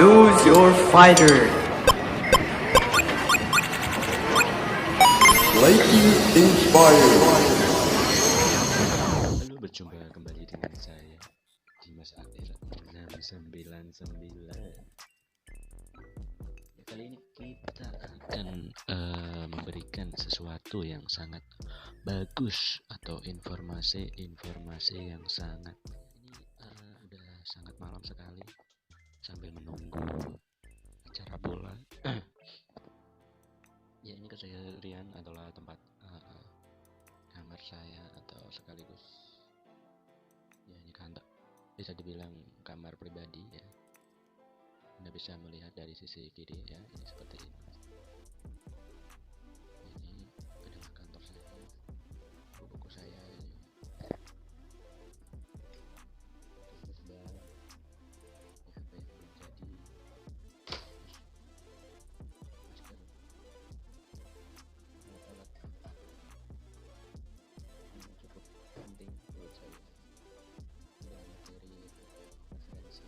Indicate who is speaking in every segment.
Speaker 1: Choose your fighter. Lightning Inspire.
Speaker 2: Halo, berjumpa kembali dengan saya Dimas Akhir 699. Kali ini kita akan memberikan sesuatu yang sangat bagus atau informasi yang sangat udah sangat malam sekali sambil menunggu acara bola. Ya, ini keseharian adalah tempat kamar saya atau sekaligus ya ini kantor, bisa dibilang kamar pribadi ya. Anda bisa melihat dari sisi kiri ya, ini seperti ini. Ini adalah kantor saya, buku saya ini. Sebentar, HP belum jadi. Masker, alat-alat ini cukup penting buat saya. Dan materi referensi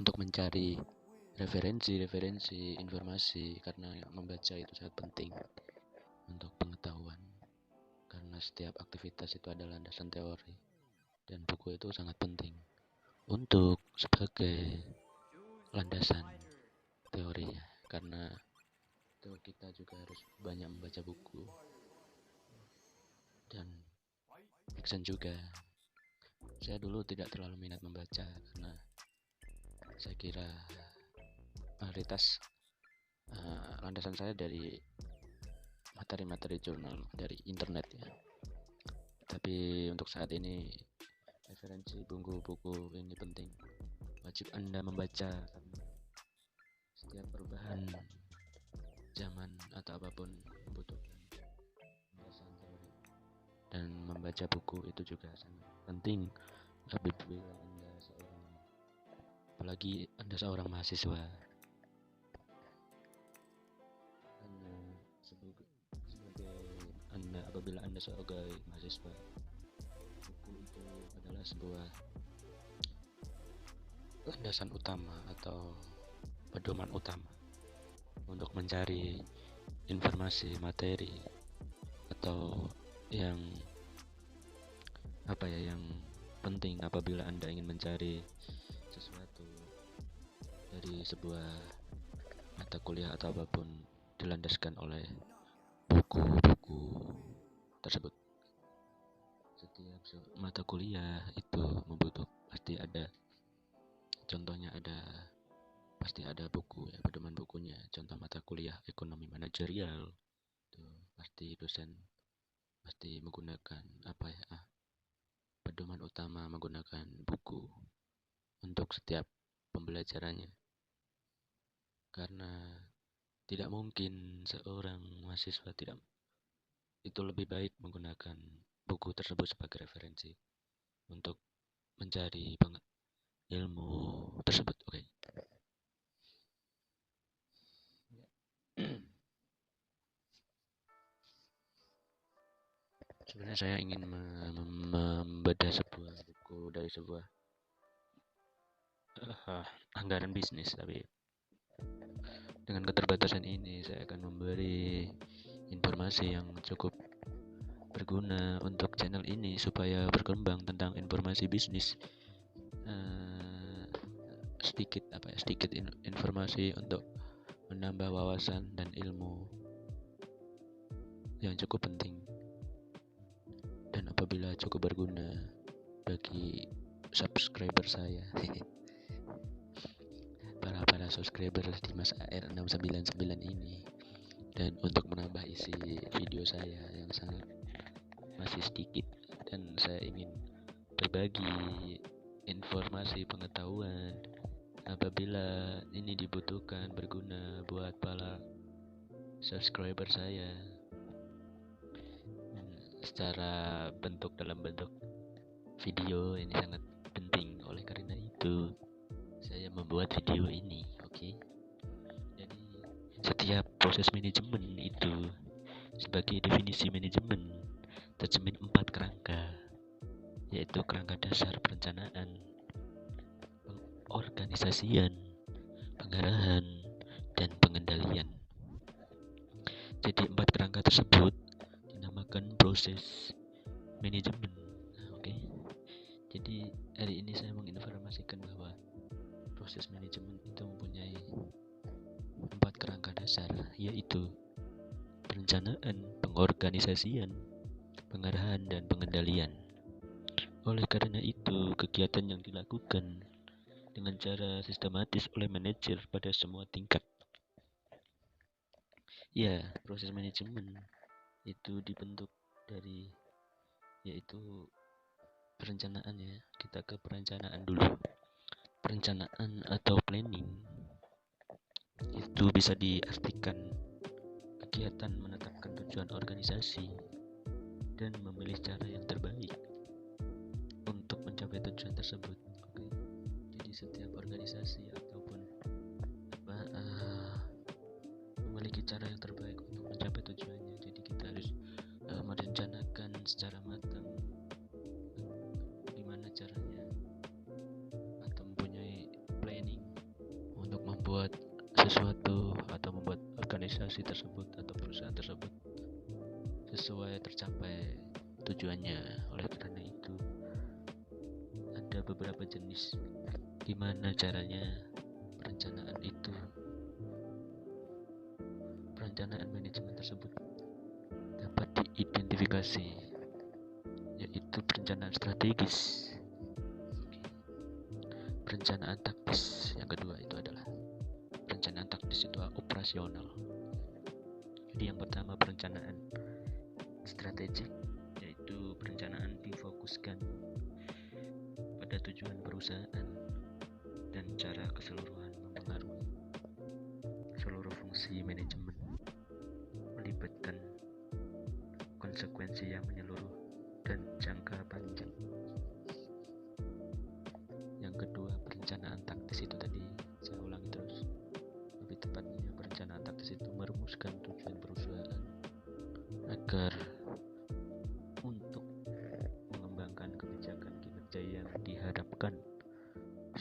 Speaker 2: untuk mencari referensi informasi, karena membaca itu sangat penting untuk pengetahuan, karena setiap aktivitas itu adalah landasan teori dan buku itu sangat penting untuk sebagai landasan teorinya, karena itu kita juga harus banyak membaca buku dan fiction juga. Saya dulu tidak terlalu minat membaca karena saya kira mayoritas landasan saya dari materi-materi jurnal dari internet ya. Tapi untuk saat ini referensi buku-buku ini penting, wajib Anda membaca karena setiap perubahan zaman atau apapun membutuhkan landasan teori, dan membaca buku itu juga sangat penting apabila apalagi Anda seorang mahasiswa, karena apabila Anda sebagai mahasiswa, buku itu adalah sebuah landasan utama atau pedoman utama untuk mencari informasi materi atau yang yang penting apabila Anda ingin mencari sesuatu dari sebuah mata kuliah atau apapun, dilandaskan oleh buku-buku tersebut. Setiap mata kuliah itu pasti ada contohnya, pasti ada buku ya, pedoman bukunya. Contoh mata kuliah ekonomi manajerial itu pasti dosen pasti menggunakan pedoman utama, menggunakan buku untuk setiap pembelajarannya, karena tidak mungkin seorang mahasiswa itu lebih baik menggunakan buku tersebut sebagai referensi untuk mencari ilmu tersebut. Oke. Sebenarnya saya ingin membedah sebuah buku dari sebuah anggaran bisnis, tapi dengan keterbatasan ini saya akan memberi informasi yang cukup berguna untuk channel ini supaya berkembang tentang informasi bisnis. Sedikit informasi untuk menambah wawasan dan ilmu yang cukup penting, dan apabila cukup berguna bagi subscriber saya para subscriber Dimas AR 699 ini, dan untuk menambah isi video saya yang sangat masih sedikit, dan saya ingin berbagi informasi pengetahuan apabila ini dibutuhkan, berguna buat para subscriber saya secara dalam bentuk video. Ini sangat penting, oleh karena itu saya membuat video ini. Oke. Jadi setiap proses manajemen itu sebagai definisi manajemen tercermin 4 kerangka, yaitu kerangka dasar perencanaan, pengorganisasian, pengarahan, dan pengendalian. Jadi 4 kerangka tersebut dinamakan proses manajemen. Oke. Jadi hari ini saya menginformasikan bahwa proses manajemen itu mempunyai 4 kerangka dasar, yaitu perencanaan, pengorganisasian, pengarahan, dan pengendalian. Oleh karena itu, kegiatan yang dilakukan dengan cara sistematis oleh manajer pada semua tingkat. Ya, proses manajemen itu dibentuk dari yaitu perencanaan ya. Kita ke perencanaan dulu. Perencanaan atau planning itu bisa diartikan kegiatan menetapkan tujuan organisasi dan memilih cara yang terbaik untuk mencapai tujuan tersebut. Oke. Jadi setiap organisasi ataupun memiliki cara yang terbaik untuk mencapai tujuannya. Jadi kita harus merencanakan secara matang gimana caranya atau mempunyai planning untuk membuat sesuatu atau membuat organisasi tersebut atau perusahaan tersebut sesuai tercapai tujuannya. Oleh karena itu ada beberapa jenis gimana caranya perencanaan itu, perencanaan manajemen tersebut dapat diidentifikasi, yaitu perencanaan strategis, perencanaan taktis. Yang kedua itu adalah perencanaan taktis itu operasional. Jadi yang pertama perencanaan strategik, yaitu perencanaan difokuskan pada tujuan perusahaan dan cara keseluruhan mempengaruhi seluruh fungsi manajemen, melibatkan konsekuensi yang menyeluruh dan jangka panjang. Yang kedua perencanaan taktis itu tadi saya ulangi terus, lebih tepatnya perencanaan taktis itu merumuskan tujuan perusahaan agar untuk mengembangkan kebijakan kinerja yang diharapkan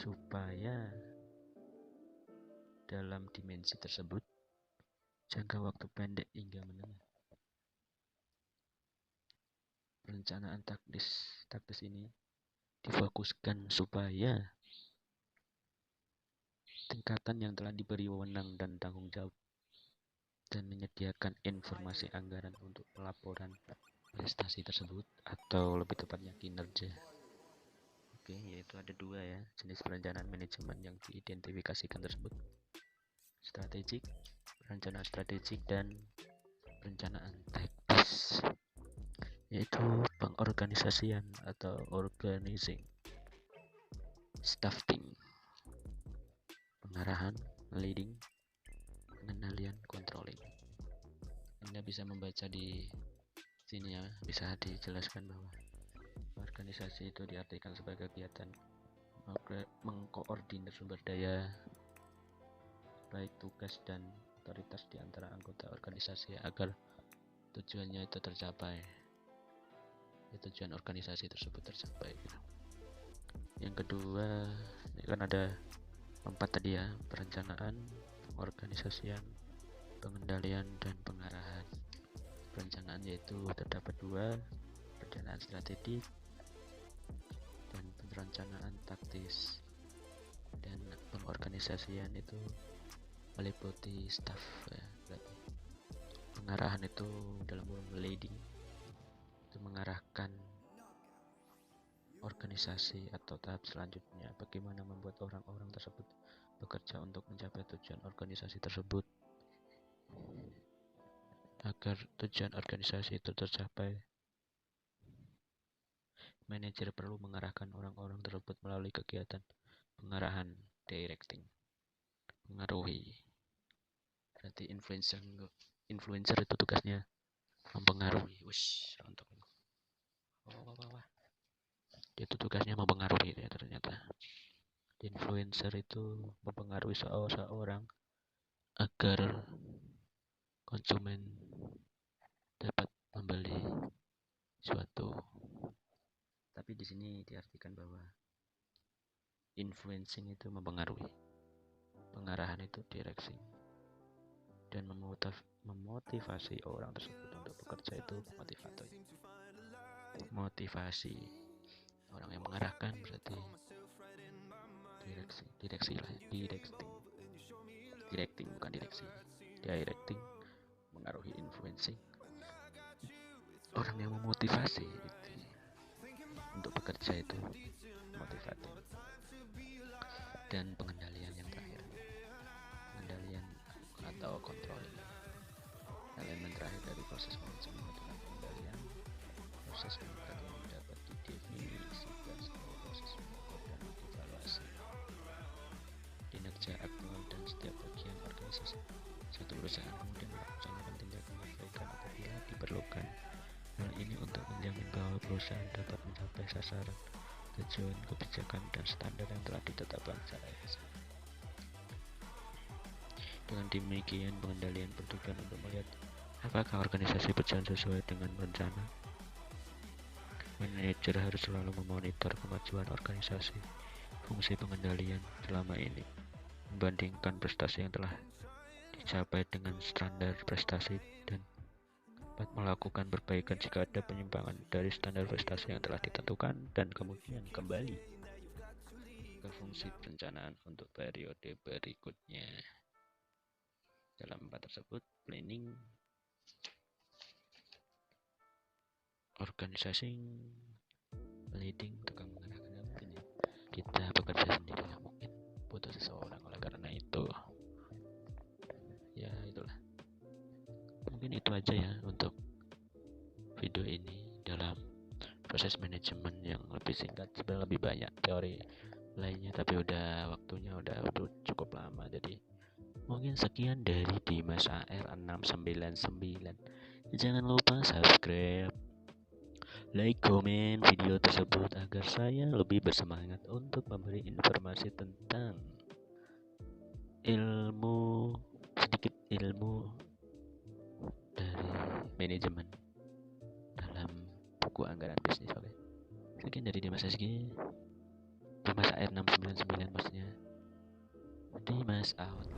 Speaker 2: supaya dalam dimensi tersebut jangka waktu pendek hingga menengah. Perencanaan taktis ini difokuskan supaya tingkatan yang telah diberi wewenang dan tanggung jawab dan menyediakan informasi anggaran untuk pelaporan prestasi tersebut atau lebih tepatnya kinerja. Oke, yaitu ada 2 ya jenis perencanaan manajemen yang diidentifikasikan tersebut. Strategik, perencanaan strategik, dan perencanaan taktis, yaitu pengorganisasian atau organizing, staffing, pengarahan, leading, pengendalian, controlling. Anda bisa membaca di sini ya, bisa dijelaskan bahwa organisasi itu diartikan sebagai kegiatan mengkoordinir sumber daya, baik tugas dan otoritas di antara anggota organisasi agar tujuannya itu tercapai, tujuan organisasi tersebut tercapai. Yang kedua, ini kan ada 4 tadi ya, perencanaan, pengorganisasian, pengendalian, dan pengarahan. Perencanaan yaitu terdapat 2, perencanaan strategik dan perencanaan taktis. Dan pengorganisasian itu meliputi staff ya, berarti pengarahan itu dalam leading itu mengarahkan organisasi atau tahap selanjutnya, bagaimana membuat orang-orang tersebut bekerja untuk mencapai tujuan organisasi tersebut. Agar tujuan organisasi itu tercapai, manajer perlu mengarahkan orang-orang tersebut melalui kegiatan pengarahan, directing, mengaruhi. Berarti influencer itu tugasnya mempengaruhi. Untuk itu tugasnya mempengaruhi ya ternyata. Influencer itu mempengaruhi seorang agar konsumen dapat membeli suatu. Tapi di sini diartikan bahwa influencing itu mempengaruhi, pengarahan itu directing, dan memotivasi orang tersebut untuk bekerja itu motivator. Motivasi orang yang mengarahkan berarti directing bukan direksi. Directing mengaruhi, influencing. Orang yang memotivasi itu untuk bekerja itu motivator. Dan pengendalian yang terakhir, pengendalian atau controlling. Elemen terakhir dari proses manajemen adalah pengendalian. Proses pengendalian dapat didefinisikan sebagai proses mengukur dan evaluasi kinerja aktual dan setiap bagian organisasi. Satu perusahaan kemudian melaksanakan tindakan perbaikan apabila diperlukan. Hal ini untuk menjamin bahwa perusahaan dapat mencapai sasaran, tujuan, kebijakan, dan standar yang telah ditetapkan secara etis. Dengan demikian, pengendalian bertujuan untuk melihat apakah organisasi berjalan sesuai dengan rencana. Manajer harus selalu memonitor kemajuan organisasi. Fungsi pengendalian selama ini membandingkan prestasi yang telah dicapai dengan standar prestasi dan dapat melakukan perbaikan jika ada penyimpangan dari standar prestasi yang telah ditentukan, dan kemudian kembali ke fungsi perencanaan untuk periode berikutnya. Dalam 4 tersebut, planning, organizing, leading, tukang mengarahkan, ini kita bekerja sendiri yang mungkin butuh seseorang. Oleh karena itu, ya itulah, mungkin itu aja ya untuk video ini dalam proses manajemen yang lebih singkat. Sebenarnya lebih banyak teori lainnya, tapi waktunya udah cukup lama. Jadi mungkin sekian dari Dimas AR 699. Jangan lupa subscribe, like, komen video tersebut agar saya lebih bersemangat untuk memberi informasi tentang sedikit ilmu dari manajemen dalam buku anggaran bisnis. Oke. Sekian dari Dimas SG. Dimas AR 699 maksudnya. Dimas out.